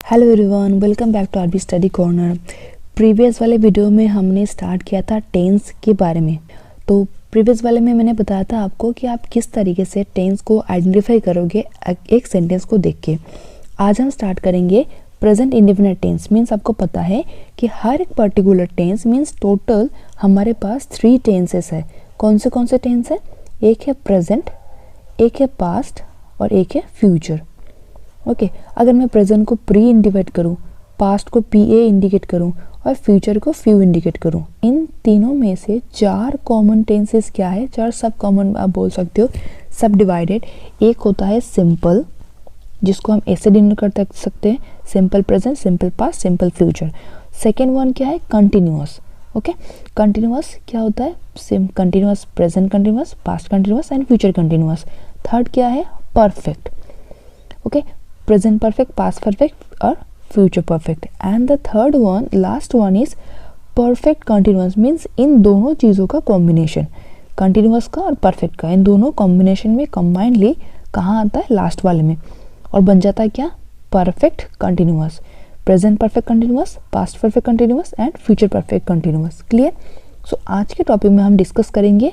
Hello everyone, welcome back to RB study corner. Previous वाले video में हमने start किया था टेंस के बारे में। तो प्रीवियस वाले में मैंने बताया था आपको कि आप किस तरीके से टेंस को आइडेंटिफाई करोगे एक सेंटेंस को देख के। आज हम स्टार्ट करेंगे प्रेजेंट इंडेफिनिट टेंस। मीन्स आपको पता है कि हर एक पर्टिकुलर टेंस मीन्स टोटल हमारे पास 3 टेंसेस है। कौन से टेंस है? एक है प्रेजेंट, एक है पास्ट और एक है फ्यूचर। ओके, अगर मैं प्रेजेंट को प्री इंडिकेट करूँ, पास्ट को पी ए इंडिकेट करूँ और फ्यूचर को फ्यू इंडिकेट करूँ, इन तीनों में से 4 कॉमन टेंसेस क्या है? 4 सब कॉमन आप बोल सकते हो, सब डिवाइडेड। एक होता है सिंपल, जिसको हम ऐसे डिनोट कर सकते हैं, simple present, simple past, simple future. Second one क्या है? कंटिन्यूअस। ओके, कंटिन्यूअस क्या होता है? Continuous, present continuous, past continuous and future continuous. Third क्या है? Perfect. Okay, present perfect, past perfect और future perfect. And the third one, last one is perfect continuous. Means इन दोनों चीज़ों का कॉम्बिनेशन, कंटिन्यूअस का और परफेक्ट का, इन दोनों कॉम्बिनेशन में कंबाइंडली कहाँ आता है? लास्ट वाले में, और बन जाता है क्या? Perfect continuous. Present perfect continuous, past perfect continuous and future perfect continuous. Clear? So आज के टॉपिक में हम डिस्कस करेंगे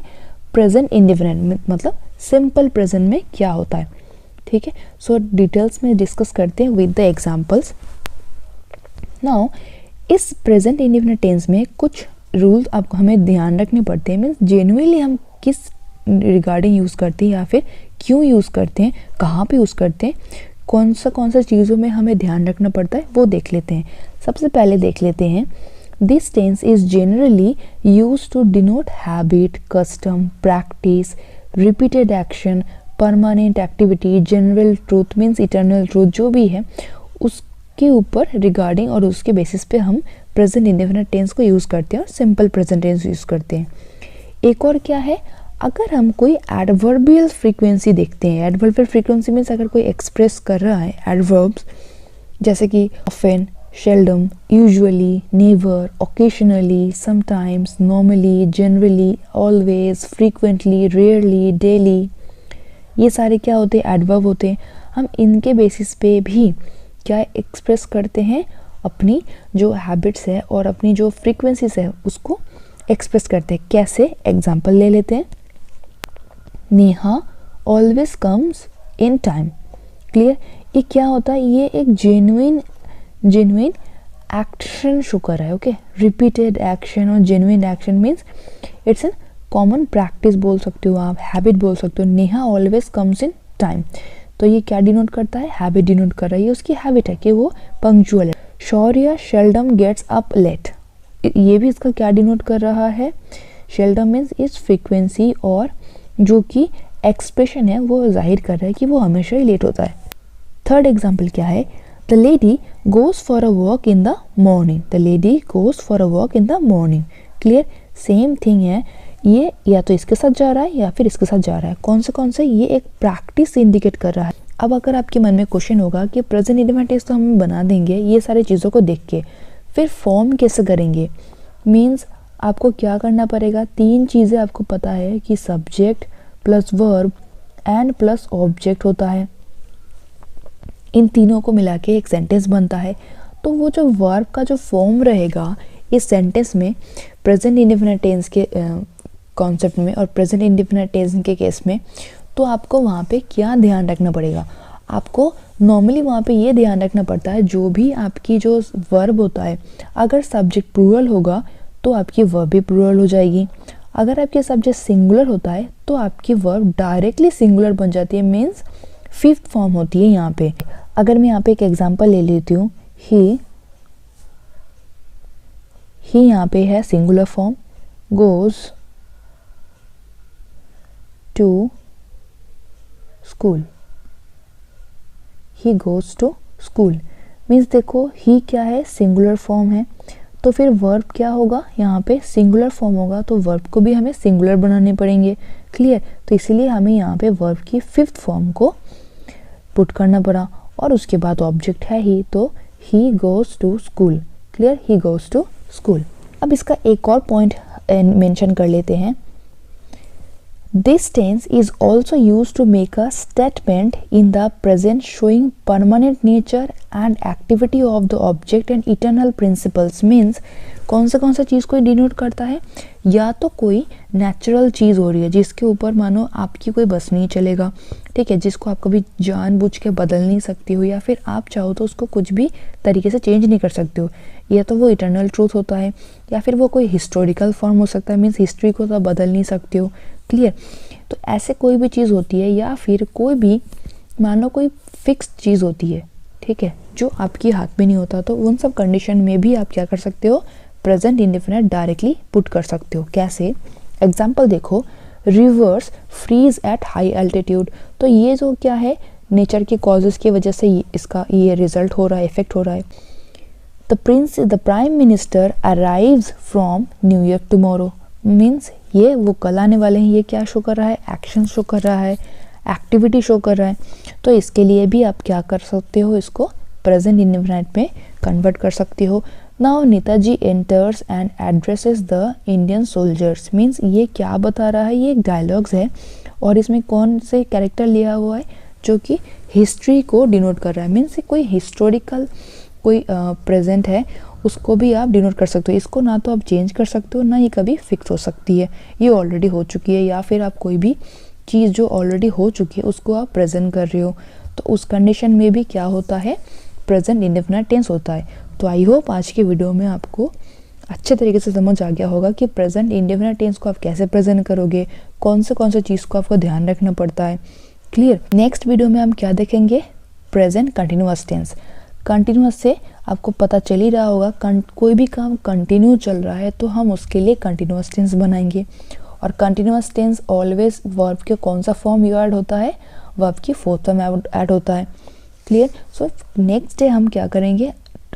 प्रेजेंट इंडेफिनिट, मतलब सिंपल प्रेजेंट में क्या होता है। ठीक है, सो डिटेल्स में डिस्कस करते हैं विद द एग्जांपल्स। नाउ इस प्रेजेंट इंडेफिनिट टेंस में कुछ रूल्स आपको हमें ध्यान रखने पड़ते हैं। मीन्स जेन्युइनली हम किस रिगार्डिंग यूज़ करते हैं या फिर क्यों यूज़ करते हैं, कहाँ पे यूज़ करते हैं, कौन सा चीज़ों में हमें ध्यान रखना पड़ता है, वो देख लेते हैं। सबसे पहले देख लेते हैं, this tense is generally use to denote habit, custom, practice, repeated action, permanent activity, general truth means eternal truth, जो भी है उसके ऊपर रिगार्डिंग और उसके बेसिस पे हम प्रेजेंट इंडेफिनिट टेंस को यूज़ करते हैं और सिंपल प्रेजेंट टेंस यूज़ करते हैं। एक और क्या है? अगर हम कोई एडवर्बियल फ्रीक्वेंसी देखते हैं, एडवर्बियल फ्रीक्वेंसी मीन्स अगर कोई एक्सप्रेस कर रहा है एडवर्ब्स, जैसे कि often, seldom, usually, never, occasionally, sometimes, normally, generally, always, frequently, rarely, daily, ये सारे क्या होते हैं? एडवर्ब होते हैं। हम इनके बेसिस पे भी क्या एक्सप्रेस करते हैं? अपनी जो हैबिट्स है और अपनी जो फ्रीक्वेंसीज है उसको एक्सप्रेस करते हैं। कैसे? एग्जाम्पल ले लेते हैं। Neha always comes in time. Clear? ये क्या होता है? ये एक जेन्युइन एक्शन शो कर रहा है। ओके, रिपीटेड एक्शन और genuine action means it's an common practice बोल सकते हो आप, हैबिट बोल सकते हो। Neha always comes in time, तो ये क्या डिनोट करता है? हैबिट डिनोट कर रहा है। ये उसकी हैबिट है कि वो पंक्चुअल है। शौर्य शेल्डम गेट्स अप लेट, ये भी इसका क्या डिनोट कर रहा है? शेल्डम मीन्स इस फ्रीक्वेंसी और जो कि एक्सप्रेशन है वो जाहिर कर रहा है कि वो हमेशा ही लेट होता है। थर्ड एग्जाम्पल क्या है? The lady goes for a walk in the morning. The lady goes for a walk in the morning. Clear? Same thing है, ये या तो इसके साथ जा रहा है या फिर इसके साथ जा रहा है। कौन से? ये एक प्रैक्टिस इंडिकेट कर रहा है। अब अगर आपके मन में क्वेश्चन होगा कि प्रेजेंट इंडेफिनिट टेंस तो हम बना देंगे ये सारी चीज़ों को देख के, फिर फॉर्म कैसे करेंगे? मीन्स आपको क्या करना पड़ेगा? 3 चीज़ें आपको पता है कि subject plus verb and plus object होता है। इन तीनों को मिला के एक सेंटेंस बनता है। तो वो जो वर्ब का जो फॉर्म रहेगा इस सेंटेंस में, प्रेजेंट इंडेफिनिट टेंस के कॉन्सेप्ट में और प्रेजेंट इंडेफिनिट टेंस के केस में, तो आपको वहाँ पे क्या ध्यान रखना पड़ेगा? आपको नॉर्मली वहाँ पे ये ध्यान रखना पड़ता है, जो भी आपकी जो वर्ब होता है, अगर सब्जेक्ट प्लूरल होगा तो आपकी वर्ब भी प्लूरल हो जाएगी। अगर आपके सब्जेक्ट सिंगुलर होता है तो आपकी वर्ब डायरेक्टली सिंगुलर बन जाती है, मीन्स 5th फॉर्म होती है यहाँ पे। अगर मैं यहाँ पे एक एग्जाम्पल ले लेती हूँ, ही यहाँ पे है singular form, goes to school. He goes to school means देखो ही क्या है? सिंगुलर फॉर्म है, तो फिर वर्ब क्या होगा? यहाँ पे सिंगुलर फॉर्म होगा, तो वर्ब को भी हमें सिंगुलर बनाने पड़ेंगे। क्लियर? तो इसीलिए हमें यहाँ पे वर्ब की 5th फॉर्म को पुट करना पड़ा। और उसके बाद ऑब्जेक्ट है ही, तो he goes to school. Clear? He goes to school. अब इसका एक और पॉइंट मेंशन कर लेते हैं। This tense is also used to make a statement in the present showing permanent nature and activity of the object and eternal principles means कौन सा चीज़ को डिनोट करता है, या तो कोई नेचुरल चीज़ हो रही है जिसके ऊपर मानो आपकी कोई बस नहीं चलेगा, ठीक है, जिसको आप कभी जानबूझ के बदल नहीं सकती हो, या फिर आप चाहो तो उसको कुछ भी तरीके से चेंज नहीं कर सकते हो, या तो वो इटर्नल ट्रूथ होता है, या फिर वो कोई हिस्टोरिकल फॉर्म हो सकता है, मीन्स हिस्ट्री को तो आप बदल नहीं सकते हो। क्लियर? तो ऐसे कोई भी चीज़ होती है, या फिर कोई भी मान लो कोई फिक्स चीज़ होती है, ठीक है, जो आपके हाथ में नहीं होता, तो उन सब कंडीशन में भी आप क्या कर सकते हो, प्रेजेंट इंडेफिनिट डायरेक्टली पुट कर सकते हो। कैसे? एग्जाम्पल देखो, rivers freeze at high altitude. तो ये जो क्या है, नेचर के कॉजेस की वजह से इसका ये रिजल्ट हो रहा है, इफेक्ट हो रहा है। The prime minister arrives from New York tomorrow, means ये वो कल आने वाले हैं, ये क्या शो कर रहा है, एक्शन शो कर रहा है, एक्टिविटी शो कर रहा है। तो इसके लिए भी आप क्या कर सकते हो, इसको प्रेजेंट इंडेफिनिट में कन्वर्ट कर सकते हो। Now Netaji enters and addresses the Indian soldiers, means ये क्या बता रहा है, ये एक डायलॉग्स है और इसमें कौन से कैरेक्टर लिया हुआ है जो कि हिस्ट्री को डिनोट कर रहा है, मीन्स कोई हिस्टोरिकल कोई प्रेजेंट है, उसको भी आप डिनोट कर सकते हो। इसको ना तो आप चेंज कर सकते हो, ना ये कभी फिक्स हो सकती है, ये ऑलरेडी हो चुकी है, या फिर आप कोई भी चीज़ जो ऑलरेडी हो चुकी है उसको आप प्रेजेंट कर रहे हो, तो उस कंडीशन में भी क्या होता है, प्रेजेंट इंडेफिनिट टेंस होता है। तो आई होप आज की वीडियो में आपको अच्छे तरीके से समझ आ गया होगा कि प्रेजेंट इंडेफिनिट टेंस को आप कैसे प्रेजेंट करोगे, कौन से चीज़ को आपको ध्यान रखना पड़ता है। क्लियर? नेक्स्ट वीडियो में हम क्या देखेंगे, प्रेजेंट कंटिन्यूअस टेंस। कंटिन्यूअस से आपको पता चल ही रहा होगा, कोई भी काम कंटिन्यू चल रहा है तो हम उसके लिए कंटिन्यूअस टेंस बनाएंगे, और कंटिन्यूअस टेंस ऑलवेज वर्ब के कौन सा फॉर्म यू ऐड होता है, वर्ब की फोर्थ फॉर्म ऐड होता है। क्लियर? सो नेक्स्ट डे हम क्या करेंगे,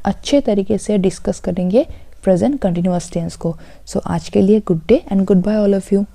अच्छे तरीके से डिस्कस करेंगे प्रेजेंट कंटिन्यूअस टेंस को। सो आज के लिए good day and goodbye all of you.